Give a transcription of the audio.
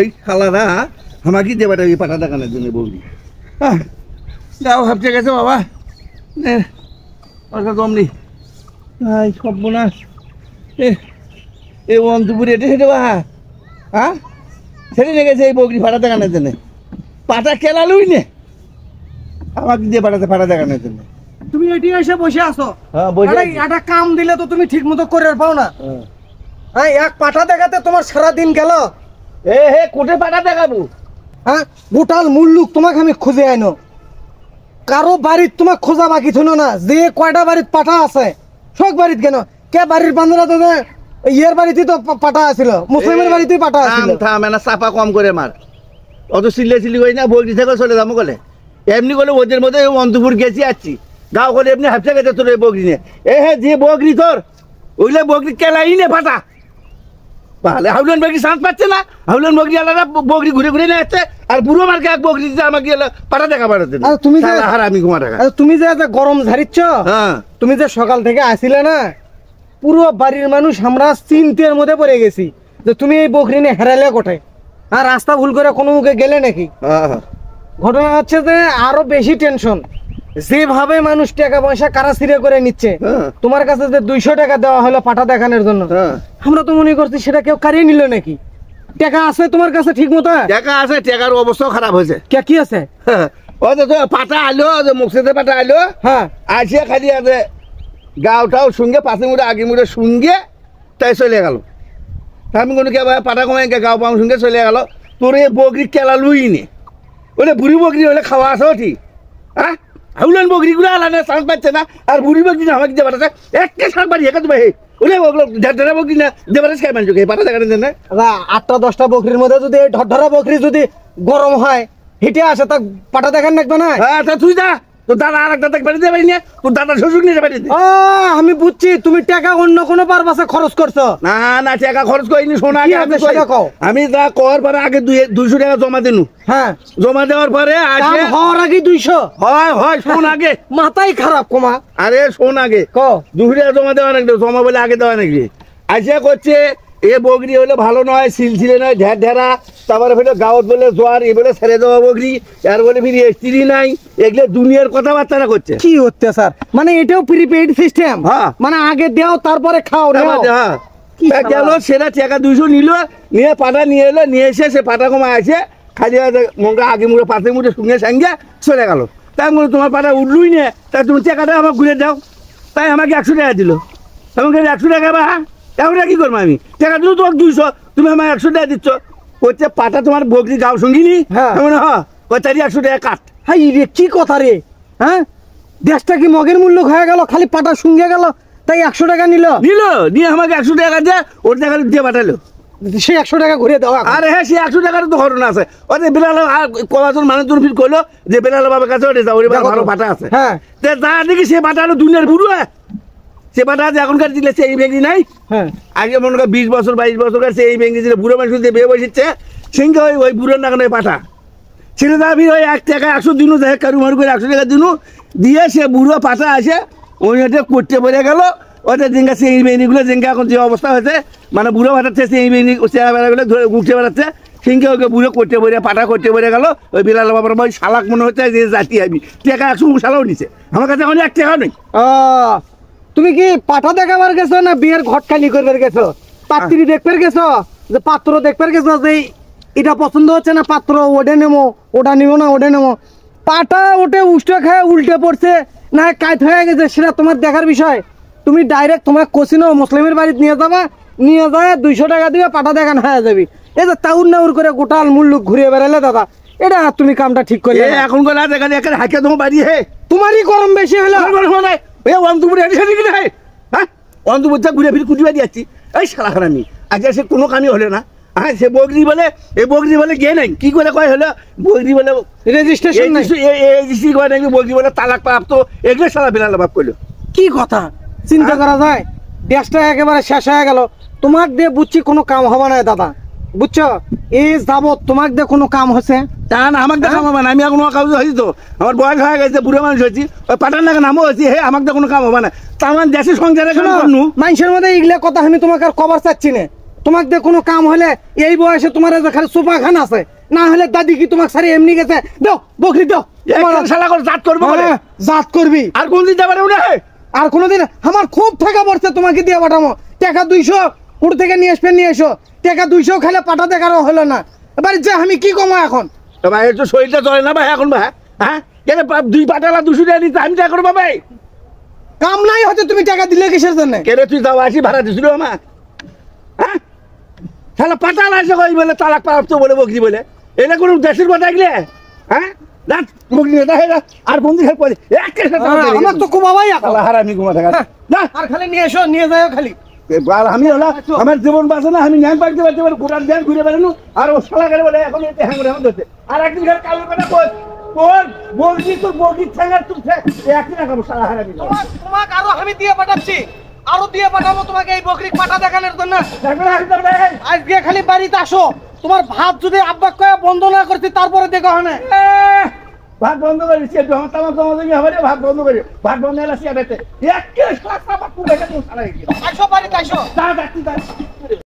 এই শালারা আমাকে দেবাটা এই পাটা দেখানোর জন্য বলবি যাও ভাবছে গেছে বাবা কম নেই সব না এই অন্তপুরে এটা সেটা বা হ্যাঁ সেটা নিয়ে গেছে এই বগরি ফাটা দেখানোর জন্য পাটা কেলালুই নে আমাকে দিয়ে পাঠাতে ফাটা দেখানোর জন্য তুমি এটি এসে বসে আছো। হ্যাঁ বসে একটা কাম দিলে তো তুমি ঠিক মতো করে পাও না। হ্যাঁ এক পাঠা দেখাতে তোমার সারা দিন গেল। হে কোটে পাটা দেখাবো হ্যাঁ গোটাল মুল্লুক তোমাকে আমি খুঁজে আইনো কারো বাড়ির তোমার খোঁজা বাকি থুনো না যে কয়টা বাড়ির পাঠা আছে সব বাড়িত কেন কে বাড়ির বান্ধরা তো ইয়ের বাড়িতে তো পাঠা আছিল মুসলিমের বাড়িতেই পাঠা আছিল মানে চাপা কম করে মার অত চিল্লে চিল্লি করি না বগরি থেকে চলে যাবো বলে এমনি বলে ওদের মধ্যে অন্তপুর গেছি আসছি গাঁও করে এমনি হাফসা গেছে তোর এই বগরি নিয়ে হ্যাঁ যে বগরি তোর ওইলে বগরি কেলাই নে ফাটা তাহলে হাউলেন বগরি শান্ত পাচ্ছে না হাউলেন বগরি আলাদা বগরি ঘুরে ঘুরে নিয়ে আসছে আর বুড়ো মার্কে এক বগরি দিতে আমাকে পাটা দেখা পাঠাতে তুমি আমি ঘুমা টাকা তুমি যে গরম ঝাড়িচ্ছ হ্যাঁ তুমি যে সকাল থেকে আসিলে না পুরো বাড়ির মানুষ আমরা চিন্তার মধ্যে পড়ে গেছি যে তুমি এই বকরি নিয়ে হেরালে কোথায় আর রাস্তা ভুল করে কোনো মুখে গেলে নাকি ঘটনা হচ্ছে যে আরো বেশি টেনশন যেভাবে মানুষ টাকা পয়সা কারাছিরে করে নিচ্ছে তোমার কাছে যে 200 টাকা দেওয়া হলো পাঠা দেখানোর জন্য আমরা তো মনে করছি সেটা কেউ কারিয়ে নিল নাকি টাকা আছে তোমার কাছে ঠিক মতো টাকা আছে টাকার অবস্থা খারাপ হয়েছে কি আছে ওই তো পাটা আলো মুখে পাটা আলো হ্যাঁ আসিয়া খালি আছে গাওটাও সঙ্গে পাশে মুড়ে আগে মুড়ে সঙ্গে তাই চলে গেল আমি কোনো কে পাটা কমাই গাও পাম সঙ্গে চলে গেল তোর এই বকরি কেলা লুই নে ওলে বুড়ি বকরি হলে খাওয়া আছে ঠিক হ্যাঁ হাউলান বকরিগুলো আলাদা চান্স পাচ্ছে না আর বুড়ি বকরি না আমাকে দেবাটা একটা শাক বাড়ি একা তুমি ওলে ওগুলো ঢাঢা বকরি না দেবাটা খাই মানুষ পাটা দেখানোর জন্য 8-10টা বকরির মধ্যে যদি ঢাঢা বকরি যদি গরম হয় হেঁটে আসে তা পাটা দেখান লাগবে না হ্যাঁ তা তুই যা তোর দাদা আর একটা বাড়ি দিয়ে বাড়ি নিয়ে তোর দাদা শ্বশুর নিয়ে বাড়ি আমি বুঝছি তুমি টাকা অন্য কোনো পারপাসে খরচ করছো না না টাকা খরচ করিনি শোনা আমি যা কর পরে আগে 200 টাকা জমা দিনু হ্যাঁ জমা দেওয়ার পরে হওয়ার আগে 200 হয় শোন আগে মাথাই খারাপ কমা আরে শোন আগে 200 টাকা জমা দেওয়া নাকি জমা বলে আগে দেওয়া নাকি আসিয়া করছে এ বগরি হলে ভালো নয় সিলসিলে নয় ঢেরা তারপরে ফেলে গাঁৱত বলে জোয়ার এ বলে ছেড়ে দেওয়া বগরি আর বলে ফিরি স্ত্রী নাই এগুলো দুনিয়ার কথাবার্তা করছে কি হচ্ছে স্যার মানে এটাও প্রিপেইড সিস্টেম হ্যাঁ মানে আগে দাও তারপরে খাও হ্যাঁ গেল সেটা টাকা 200 নিল নিয়ে পাটা নিয়ে এলো নিয়ে এসে সে পাটা কমা আছে খালি মঙ্গা আগে মুড়ে পাতে মুড়ে সঙ্গে সঙ্গে চলে গেল তাই বলে তোমার পাটা উঠলুই নে তাই তুমি টাকাটা আমাকে ঘুরে দাও তাই আমাকে 100 টাকা দিল আমাকে 100 টাকা বা এখন কি করবো আমি টাকা দিল তোমাকে 200 তুমি আমার 100 টাকা দিচ্ছ হচ্ছে পাটা তোমার বকরি গাও সঙ্গিনি হ্যাঁ তারি 100 টাকা কাট হাই রে কি কথা রে হ্যাঁ দেশটা কি মগের মূল্য হয়ে গেল খালি পাটা সঙ্গে গেল তাই 100 টাকা নিল নিয়ে আমাকে 100 টাকা দিয়ে ওর টাকা দিয়ে পাঠালো সে 100 টাকা ঘুরে দেওয়া আরে হ্যাঁ সে 100 টাকার তো ঘটনা আছে ওই যে বেলাল কজন মানুষজন ফির করলো যে বেলাল বাবার কাছে ওটা যাও ভালো পাটা আছে হ্যাঁ যা দেখি সে পাটা হলো দুনিয়ার বুড়ো সে পাটা আছে এখনকার দিলে সে এই ব্যাংক নাই হ্যাঁ আগে মনে কর 20 বছর 22 বছর সে এই ব্যাংকে দিলে বুড়ো মানুষ দিয়ে বিয়ে বসেছে সিংহ ওই বুড়োর নাগানো পাটা ছেলে দাবি ওই 1 টাকা 100 দিনও দেখে কারু মারু করে 100 টাকা দিনও দিয়ে সে বুড়ো পাটা আসে ওই ওটা করতে পড়ে গেল ওটা জিঙ্গা সেই বেনিগুলো জিঙ্গা এখন যে অবস্থা হয়েছে মানে বুড়ো পাঠাচ্ছে সেই বেনি চেহারা বেড়াগুলো ধরে ঘুরতে বেড়াচ্ছে সিংহে ওকে বুড়ো করতে পড়ে পাটা করতে পড়ে গেল ওই বিলাল বাবার ওই শালাক মনে হচ্ছে যে জাতি আমি টাকা 100 শালাও নিছে আমার কাছে এখন 1 টাকা নেই তুমি কি পাঠা দেখাবার গেছো না বিয়ের ঘট খালি করবার গেছো পাত্রী দেখবার গেছো যে পাত্র দেখবার গেছো যে এটা পছন্দ হচ্ছে না পাত্র ওটা নেবো ওটা নিবো না ওটা নেবো পাটা ওটে উষ্টা খায় উল্টে পড়ছে না কাজ হয়ে গেছে সেটা তোমার দেখার বিষয় তুমি ডাইরেক্ট তোমার কোচিনো মুসলিমের বাড়িতে নিয়ে যাবা নিয়ে যায় 200 টাকা দিবে পাটা দেখান হয়ে যাবি এই যে তাউর নাউর করে গোটাল মুল্লুক ঘুরিয়ে বেড়ালে দাদা এটা তুমি কামটা ঠিক করলে এখন গলা দেখালে একটা হাঁকে তোমার বাড়ি হে তোমারই গরম বেশি হলো অন্তপুরে হ্যাঁ অন্তপুরটা ঘুরে ফিরে কুটি বাড়ি যাচ্ছি এই শালা খারামি আজকে সে কোনো কামই হলো না হ্যাঁ সে বগরি বলে এই বগরি বলে গে নাই কি করে কয় হলো বগরি বলে রেজিস্ট্রেশন করে নাকি বগরি বলে তালাক প্রাপ্ত এগুলো সারা বেলাল বাপ করলো কি কথা চিন্তা করা যায় দেশটা একেবারে শেষ হয়ে গেল তোমার দিয়ে বুঝছি কোনো কাম হবে না দাদা বুঝছো এই যাবত তোমার দিয়ে কোনো কাম হচ্ছে তা না আমাকে দেখা হবে না আমি এখন কাজ হয়েছি তো আমার বয়স হয়ে গেছে বুড়ো মানুষ হয়েছি ওই পাটার নাকি নামও হয়েছি হে আমাকে কোনো কাম হবে না তা আমার দেশের সংসারে মানুষের মধ্যে এগুলো কথা আমি তোমাকে আর কবার চাচ্ছি না তোমাক দিয়ে কোনো কাম হলে এই বয়সে তোমার যে খালি সোফা খান আছে, না হলে দাদি কি তোমাক সারি এমনি গেছে, দাও বকরি দাও, শালা করে জাত করবো বলে জাত করবি। আর কোনদিন যাবে না আর কোনোদিন আমার খুব টাকা পড়ছে তোমাকে দিয়ে পাঠাবো, টাকা 200 পুরো থেকে নিয়ে আসবেন, নিয়ে এসো, টাকা 200 খেলে পাঠা দেখারও হলো না। এবার যে আমি কি কমো এখন? ভাই একটু শরীরটা চলে না ভাই এখন ভাই, হ্যাঁ কেন 2 পাটালা 200 টাকা দিতে আমি টাকা করবো ভাই? কাম নাই হতে তুমি টাকা দিলে কিসের জন্য? কেন তুই যাও আসি ভাড়া দিছিল আমার, হ্যাঁ শালা পাটালা এসে কই বলে তালাক প্রাপ্ত বলে বকরি বলে, এটা কোনো দেশের কথা গেলে, হ্যাঁ রাত বকরি না দেখে আর বন্ধু খেল পড়ে আমার তো কুমাবাই হারামি ঘুমা থাকা না। আর খালি নিয়ে এসো, নিয়ে যাও খালি। আর আমি হলো আমার জীবন বাঁচে না, আমি ন্যাং পাইতে পারতে পারি কোরআন ধ্যান ঘুরে বেড়ানো, আর ও শালা করে বলে এখন এতে হ্যাং হ্যাং ধরছে। আর একদিন ঘরে কালো কথা বল তোর বগি তোর বগির ঠ্যাঙ্গা তুই একই না খাবো শালা হারামি। তোমাকে আরো আমি দিয়ে পাঠাচ্ছি, আরো দিয়ে পাঠাবো তোমাকে এই বকরি পাঠা দেখানোর জন্য। আজকে খালি বাড়িতে আসো, তোমার ভাত যদি আব্বা কয়ে বন্ধ না করছি তারপরে দেখো হনে ভাত বন্ধ করি, ভাত বন্ধ করি, ভাত বন্ধ হলে আসো বাড়িতে আসো।